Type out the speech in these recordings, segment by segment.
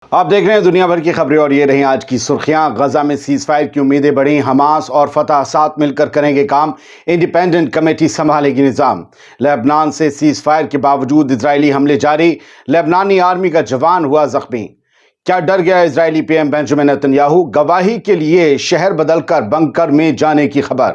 آپ دیکھ رہے ہیں دنیا بھر کی خبریں اور یہ رہی آج کی سرخیاں۔ غزہ میں سیز فائر کی امیدیں بڑھی، حماس اور فتح ساتھ مل کر کریں گے کام، انڈیپینڈنٹ کمیٹی سنبھالے گی نظام۔ لبنان سے سیز فائر کے باوجود اسرائیلی حملے جاری، لبنانی آرمی کا جوان ہوا زخمی۔ کیا ڈر گیا اسرائیلی P M Benjamin Netanyahu? گواہی کے لیے شہر بدل کر بنکر میں جانے کی خبر۔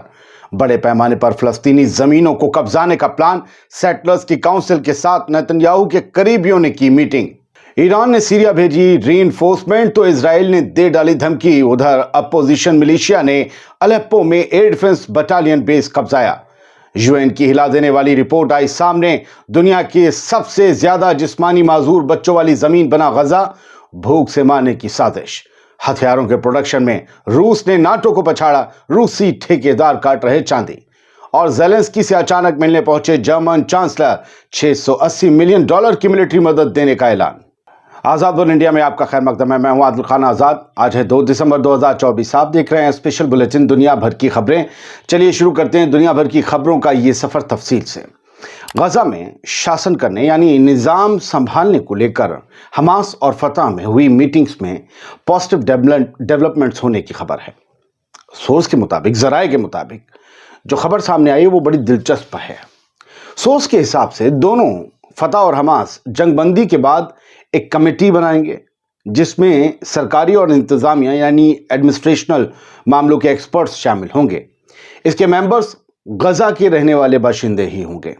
بڑے پیمانے پر فلسطینی زمینوں کو قبضانے کا پلان، سیٹلرز کی کونسل کے ساتھ نیتن یاہو کے قریبیوں نے کی میٹنگ۔ ایران نے سیریا بھیجی ری انفورسمنٹ تو اسرائیل نے دے ڈالی دھمکی۔ ادھر اپوزیشن ملیشیا نے الیپو میں ایئر ڈیفنس بٹالین بیس قبضایا۔ یو این کی ہلا دینے والی رپورٹ آئی سامنے، دنیا کے سب سے زیادہ جسمانی معذور بچوں والی زمین بنا غزہ، بھوک سے مارنے کی سازش۔ ہتھیاروں کے پروڈکشن میں روس نے ناٹو کو پچھاڑا، روسی ٹھیکیدار کاٹ رہے چاندی۔ اور زیلنسکی سے اچانک ملنے پہنچے جرمن چانسلر، $680 ملین کی ملٹری مدد دینے کا اعلان۔ آزاد ورلڈ انڈیا میں آپ کا خیر مقدم ہے، میں ہوں عادل خان آزاد۔ آج ہے 2 دسمبر 2024۔ آپ دیکھ رہے ہیں اسپیشل بلیٹن دنیا بھر کی خبریں۔ چلیے شروع کرتے ہیں دنیا بھر کی خبروں کا یہ سفر تفصیل سے۔ غزہ میں شاسن کرنے یعنی نظام سنبھالنے کو لے کر حماس اور فتح میں ہوئی میٹنگز میں پازیٹیو ڈیولپمنٹس ہونے کی خبر ہے۔ سورس کے مطابق، ذرائع کے مطابق جو خبر سامنے آئی ہے وہ بڑی دلچسپ ہے۔ سورس کے حساب سے دونوں فتح اور حماس جنگ بندی کے بعد ایک کمیٹی بنائیں گے جس میں سرکاری اور انتظامیہ یعنی ایڈمنسٹریشنل معاملوں کے ایکسپرٹس شامل ہوں گے۔ اس کے ممبرز غزہ کے رہنے والے باشندے ہی ہوں گے۔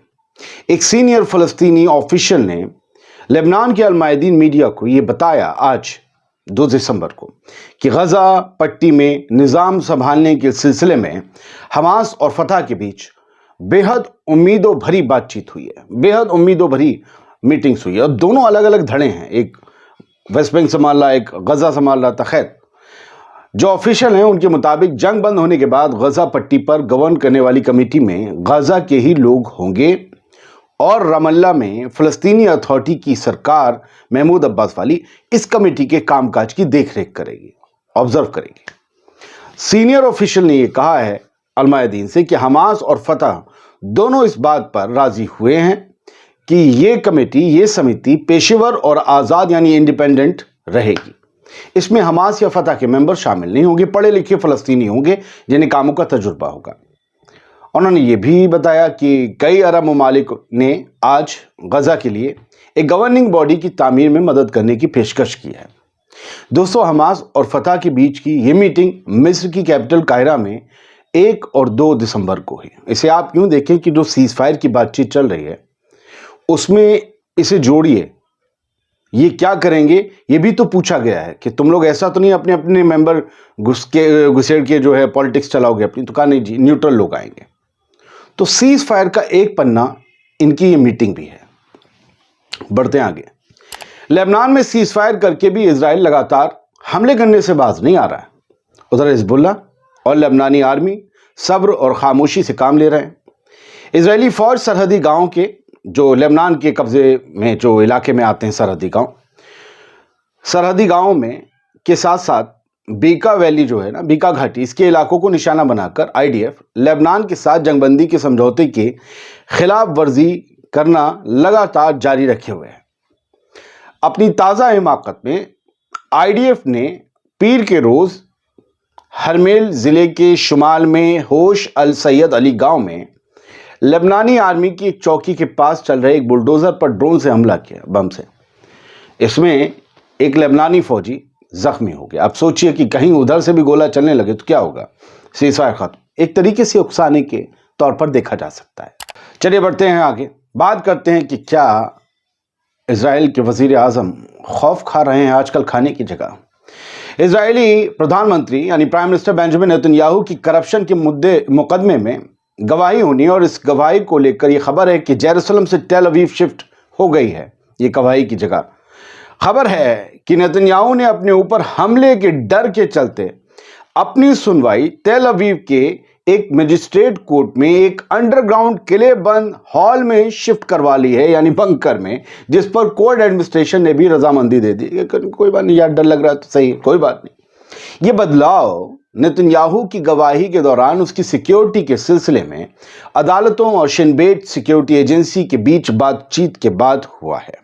ایک سینئر فلسطینی آفیشل نے لبنان کے المائدین میڈیا کو یہ بتایا آج 2 دسمبر کو کہ غزہ پٹی میں نظام سنبھالنے کے سلسلے میں حماس اور فتح کے بیچ بے حد امیدوں بھری بات چیت ہوئی ہے، بے حد امیدوں بھری میٹنگز ہوئی ہے۔ اب دونوں الگ الگ دھڑے ہیں، ایک ویسٹ بینک سنبھال رہا، ایک غزہ سنبھال رہا تھا۔ خیر، جو آفیشل ہیں ان کے مطابق جنگ بند ہونے کے بعد غزہ پٹی پر گورن کرنے والی کمیٹی میں غزہ کے ہی لوگ ہوں گے اور رام اللہ میں فلسطینی اتھارٹی کی سرکار محمود عباس والی اس کمیٹی کے کام کاج کی دیکھ ریکھ کرے گی، آبزرو کرے گی۔ سینئر آفیشل نے یہ کہا ہے المائدین سے کہ حماس اور فتح دونوں اس بات پر راضی ہوئے ہیں کہ یہ کمیٹی، یہ سمیتی پیشیور اور آزاد یعنی انڈیپینڈنٹ رہے گی۔ اس میں حماس یا فتح کے ممبر شامل نہیں ہوں گے، پڑھے لکھے فلسطینی ہوں گے جنہیں کاموں کا تجربہ ہوگا۔ انہوں نے یہ بھی بتایا کہ کئی عرب ممالک نے آج غزہ کے لیے ایک گورننگ باڈی کی تعمیر میں مدد کرنے کی پیشکش کی ہے۔ دوستو، حماس اور فتح کے بیچ کی یہ میٹنگ مصر کی کیپٹل قاہرہ میں 1 اور 2 دسمبر کو ہوئی۔ اسے آپ یوں دیکھیں کہ جو سیز فائر کی بات چیت چل رہی ہے اس میں اسے جوڑیے، یہ کیا کریں گے یہ بھی تو پوچھا گیا ہے کہ تم لوگ ایسا تو نہیں اپنے اپنے ممبر گھسیڑ کے جو ہے پالیٹکس چلاؤ گے اپنی، تو کہا نہیں جی، نیوٹرل لوگ آئیں گے۔ تو سیز فائر کا ایک پنہ ان کی یہ میٹنگ بھی ہے۔ بڑھتے ہیں آگے۔ لبنان میں سیز فائر کر کے بھی اسرائیل لگاتار حملے کرنے سے باز نہیں آ رہا ہے۔ ادھر حزب اللہ اور لبنانی آرمی صبر اور خاموشی سے کام لے رہے ہیں۔ اسرائیلی فوج سرحدی گاؤں کے، جو لبنان کے قبضے میں جو علاقے میں آتے ہیں سرحدی گاؤں میں کے ساتھ ساتھ بیکا ویلی جو ہے نا، بیکا گھاٹی، اس کے علاقوں کو نشانہ بنا کر آئی ڈی ایف لبنان کے ساتھ جنگ بندی کے سمجھوتے کے خلاف ورزی کرنا لگاتار جاری رکھے ہوئے ہے۔ اپنی تازہ حماقت میں آئی ڈی ایف نے پیر کے روز ہرمیل ضلع کے شمال میں ہوش السید علی گاؤں میں لبنانی آرمی کی ایک چوکی کے پاس چل رہے ایک بلڈوزر پر ڈرون سے حملہ کیا، بم سے۔ اس میں ایک لبنانی فوجی زخمی ہو گیا۔ اب سوچئے کہ کہیں ادھر سے بھی گولہ چلنے لگے تو کیا ہوگا۔ سیز فائر ختم ایک طریقے سے اکسانے کے طور پر دیکھا جا سکتا ہے۔ چلیے بڑھتے ہیں آگے، بات کرتے ہیں کہ کیا اسرائیل کے وزیر اعظم خوف کھا رہے ہیں آج کل کھانے کی جگہ۔ اسرائیلی پردھان منتری یعنی prime minister Benjamin Nitin Yahoo کی کرپشن کے مقدمے میں گواہی ہونی، اور اس گواہی کو لے کر یہ خبر ہے کہ یروشلم سے تیل اویو شفٹ ہو گئی ہے یہ گواہی کی جگہ۔ خبر ہے کہ نیتن یاہو نے اپنے اوپر حملے کے ڈر کے چلتے اپنی سنوائی تیل اویو کے ایک مجسٹریٹ کورٹ میں ایک انڈر گراؤنڈ قلعے بند ہال میں شفٹ کروا لی ہے، یعنی بنکر میں، جس پر کورٹ ایڈمنسٹریشن نے بھی رضامندی دے دی۔ کوئی بات نہیں یار، ڈر لگ رہا ہے تو صحیح ہے، کوئی بات نہیں۔ یہ بدلاؤ نیتن یاہو کی گواہی کے دوران اس کی سیکیورٹی کے سلسلے میں عدالتوں اور شن بیٹ سیکیورٹی ایجنسی کے بیچ بات چیت کے بعد ہوا ہے۔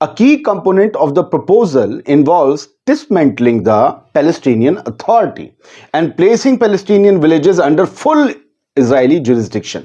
a key component of the proposal involves dismantling the Palestinian Authority and placing Palestinian villages under full Israeli jurisdiction.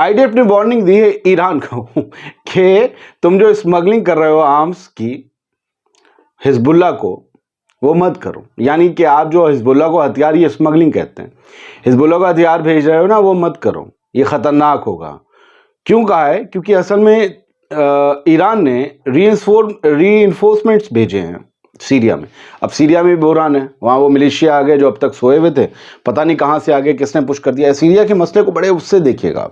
IDF نے وارننگ دی ہے ایران کو کہ تم جو اسمگلنگ کر رہے ہو آرمز کی حزب اللہ کو وہ مت کرو. یعنی کہ آپ جو حزب اللہ کو ہتھیار، یہ اسمگلنگ کہتے ہیں، حزب اللہ کو ہتھیار بھیج رہے ہو نا، وہ مت کرو، یہ خطرناک ہوگا. کیوں کہا ہے؟ کیونکہ اصل میں ایران نے ری انفورسمنٹس بھیجے ہیں سیریا میں. اب سیریا میں بھی بحران ہے، وہاں وہ ملیشیا آگے جو اب تک سوئے ہوئے تھے، پتہ نہیں کہاں سے آگے کس نے پش کر دیا ہے. سیریا کے مسئلے کو بڑے اس سے دیکھیے گا.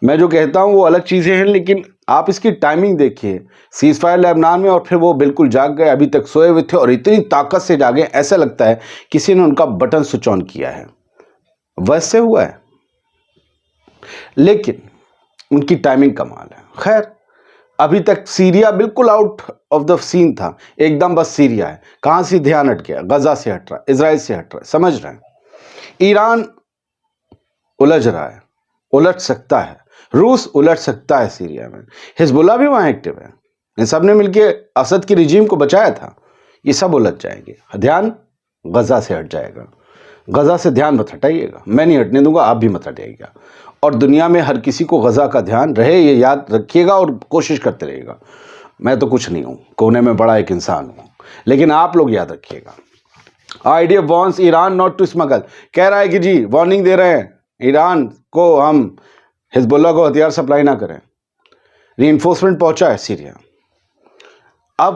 میں جو کہتا ہوں وہ الگ چیزیں ہیں، لیکن آپ اس کی ٹائمنگ دیکھیے. سیز فائر لبنان میں، اور پھر وہ بالکل جاگ گئے، ابھی تک سوئے ہوئے تھے اور اتنی طاقت سے جاگے ایسا لگتا ہے کسی نے ان کا بٹن سوئچ آن کیا ہے. ویسے ہوا ہے، لیکن ان کی ٹائمنگ کمال ہے. خیر، ابھی تک سیریا بالکل آؤٹ آف دا سین تھا، ایک دم بس سیریا ہے. کہاں سے دھیان ہٹ گیا؟ غزہ سے ہٹ رہا ہے، اسرائیل سے ہٹ رہا ہے. سمجھ رہے ہیں؟ ایران الجھ رہا ہے، الٹ سکتا ہے، روس الٹ سکتا ہے سیریا میں. حزب اللہ بھی وہاں ایکٹیو ہے. ان سب نے مل کے اسد کی رجیم کو بچایا تھا. یہ سب الٹ جائیں گے. دھیان غزہ سے ہٹ جائے گا. غزہ سے دھیان مت ہٹائیے گا، میں نہیں ہٹنے دوں گا، آپ بھی مت ہٹائیے گا. اور دنیا میں ہر کسی کو غزہ کا دھیان رہے، یہ یاد رکھیے گا اور کوشش کرتے رہیے گا. میں تو کچھ نہیں ہوں، کونے میں بڑا ایک انسان ہوں، لیکن آپ لوگ یاد رکھیے گا. IDF warns Iran not to smuggle. کہہ رہا ہے کہ جی وارننگ دے رہے ہیں ایران کو، ہم حزب اللہ کو ہتھیار سپلائی نہ کریں. ری انفورسمنٹ پہنچا ہے سیریا. اب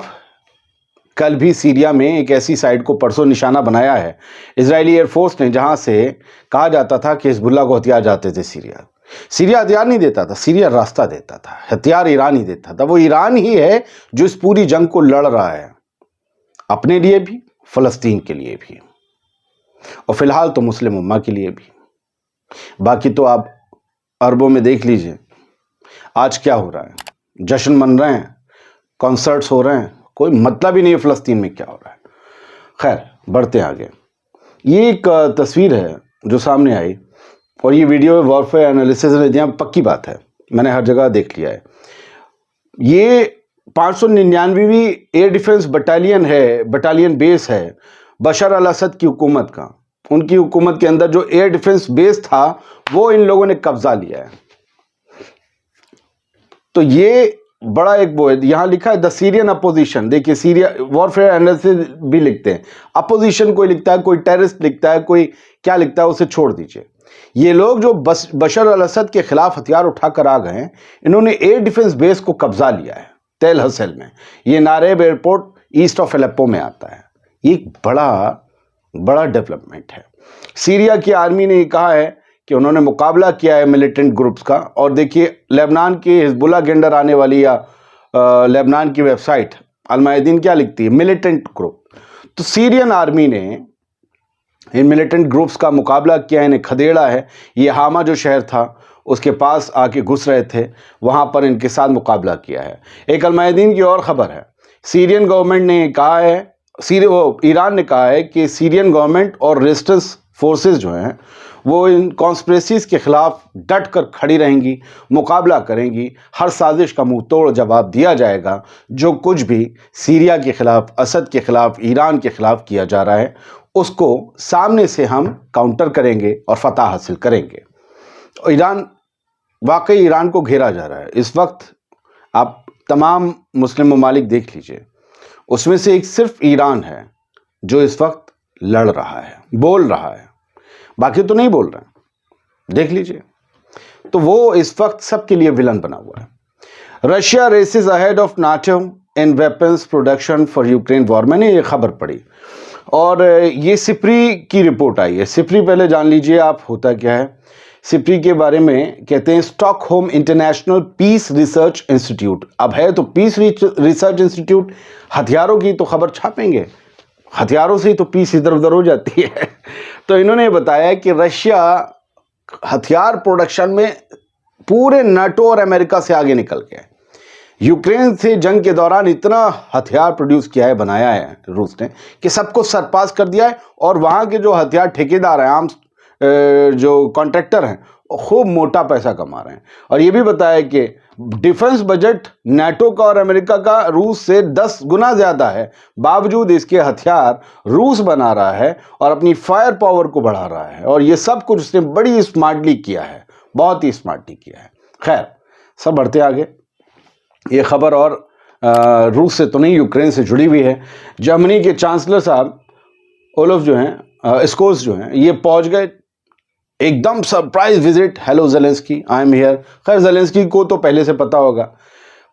کل بھی سیریا میں ایک ایسی سائٹ کو پرسوں نشانہ بنایا ہے اسرائیلی ایئر فورس نے، جہاں سے کہا جاتا تھا کہ حزب اللہ کو ہتھیار جاتے تھے سیریا. سیریا ہتھیار نہیں دیتا تھا، سیریا راستہ دیتا تھا. ہتھیار ایران ہی دیتا تھا. وہ ایران ہی ہے جو اس پوری جنگ کو لڑ رہا ہے، اپنے لیے بھی، فلسطین کے لیے بھی، اور فی الحال تو مسلم امہ کے لیے بھی. باقی تو آپ عربوں میں دیکھ لیجئے آج کیا ہو رہا ہے. جشن من رہے ہیں، کانسرٹس ہو رہے ہیں، کوئی مطلب ہی نہیں ہے فلسطین میں کیا ہو رہا ہے. خیر، بڑھتے آگے. یہ ایک تصویر ہے جو سامنے آئی، اور یہ ویڈیو وارفیئر انالیسز نے دیا. پکی بات ہے، میں نے ہر جگہ دیکھ لیا ہے. یہ 599ویں ایئر ڈیفنس بٹالین بیس ہے بشار الاسد کی حکومت کا. ان کی حکومت کے اندر جو ایئر ڈیفنس بیس تھا وہ ان لوگوں نے قبضہ لیا ہے. تو یہ بڑا ایک وہ ہے. یہاں لکھا ہے دا سیرین اپوزیشن. دیکھیے، سیریا وارفیئر انالیسز بھی لکھتے ہیں، اپوزیشن کوئی لکھتا ہے، کوئی ٹیررسٹ لکھتا ہے، کوئی کیا لکھتا ہے، اسے چھوڑ دیجئے. یہ لوگ جو بشار الاسد کے خلاف ہتھیار اٹھا کر آ گئے ہیں، انہوں نے ایئر ڈیفنس بیس کو قبضہ لیا ہے تیل حسل میں. یہ ناریب ایئرپورٹ ایسٹ آف الیپو میں آتا ہے. یہ ایک بڑا ڈیولپمنٹ ہے. سیریا کی آرمی نے یہ کہا ہے کہ انہوں نے مقابلہ کیا ہے ملیٹنٹ گروپس کا. اور دیکھیے، لبنان کی حزب اللہ کے انڈر آنے والی یا لبنان کی ویب سائٹ المیادین کیا لکھتی ہے؟ Militant group. تو سیرین آرمی نے ان ملیٹنٹ گروپس کا مقابلہ کیا، انہیں کھدیڑا ہے. یہ حامہ جو شہر تھا اس کے پاس آ کے گھس رہے تھے، وہاں پر ان کے ساتھ مقابلہ کیا ہے. ایک المیادین کی اور خبر ہے. سیرین گورنمنٹ نے کہا ہے، ایران نے کہا ہے کہ سیرین گورنمنٹ اور ریزسٹنس فورسز جو ہیں وہ ان کانسپریسیز کے خلاف ڈٹ کر کھڑی رہیں گی، مقابلہ کریں گی. ہر سازش کا منہ توڑ جواب دیا جائے گا. جو کچھ بھی سیریا کے خلاف، اسد کے خلاف، ایران کے خلاف کیا جا رہا ہے، اس کو سامنے سے ہم کاؤنٹر کریں گے اور فتح حاصل کریں گے. واقعی ایران کو گھیرا جا رہا ہے اس وقت. آپ تمام مسلم ممالک دیکھ لیجئے، اس میں سے ایک صرف ایران ہے جو اس وقت لڑ رہا ہے، بول رہا ہے. باقی تو نہیں بول رہے ہیں، دیکھ لیجئے. تو وہ اس وقت سب کے لیے ولن بنا ہوا ہے. Russia races ahead of NATO in weapons production for Ukraine war. میں نے یہ خبر پڑھی اور یہ سپری کی رپورٹ آئی ہے. سپری پہلے جان لیجئے آپ ہوتا کیا ہے. سپری کے بارے میں کہتے ہیں stock home international peace research institute. اب ہے تو پیس ریسرچ انسٹیٹیوٹ. ہتھیاروں کی تو خبر چھاپیں گے، ہتھیاروں سے ہی تو پیس ادھر ادھر ہو جاتی ہے. تو انہوں نے بتایا کہ رشیا ہتھیار پروڈکشن میں پورے نیٹو اور امریکہ سے آگے نکل گیا ہے. یوکرین سے جنگ کے دوران اتنا ہتھیار پروڈیوس کیا ہے، بنایا ہے روس نے، کہ سب کو سرپاس کر دیا ہے. اور وہاں کے جو ہتھیار ٹھیکیدار ہیں، عام جو کانٹریکٹر ہیں، خوب موٹا پیسہ کما رہے ہیں. اور یہ بھی بتایا کہ ڈیفنس بجٹ نیٹو کا اور امریکہ کا روس سے 10 گنا زیادہ ہے. باوجود اس کے ہتھیار روس بنا رہا ہے اور اپنی فائر پاور کو بڑھا رہا ہے. اور یہ سب کچھ اس نے بڑی اسمارٹلی کیا ہے، بہت ہی اسمارٹلی کیا ہے. خیر سب بڑھتے آگے. یہ خبر اور روس سے تو نہیں، یوکرین سے جڑی ہوئی ہے. جرمنی کے چانسلر صاحب اولف جو ہیں، اسکولز جو ہیں، یہ پہنچ گئے ایک دم surprise visit. Hello Zelensky, I am here. خیر زیلنسکی کو تو پہلے سے پتا ہوگا.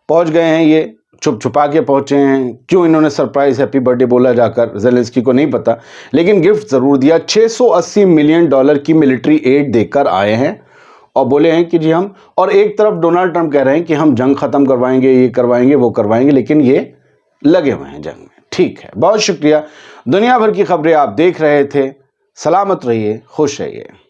پہنچ گئے ہیں، یہ چھپ چھپا کے پہنچے ہیں. کیوں انہوں نے سرپرائز ہیپی برتھ ڈے بولا جا کر، زیلنسکی کو نہیں پتا، لیکن گفٹ ضرور دیا. $680 ملین کی ملٹری ایڈ دے کر آئے ہیں اور بولے ہیں کہ جی ہم، اور ایک طرف ڈونلڈ ٹرمپ کہہ رہے ہیں کہ ہم جنگ ختم کروائیں گے، یہ کروائیں گے، وہ کروائیں گے، لیکن یہ لگے ہوئے ہیں جنگ میں. ٹھیک ہے، بہت شکریہ. دنیا بھر کی خبریں آپ دیکھ رہے تھے. سلامت رہیے، خوش رہیے.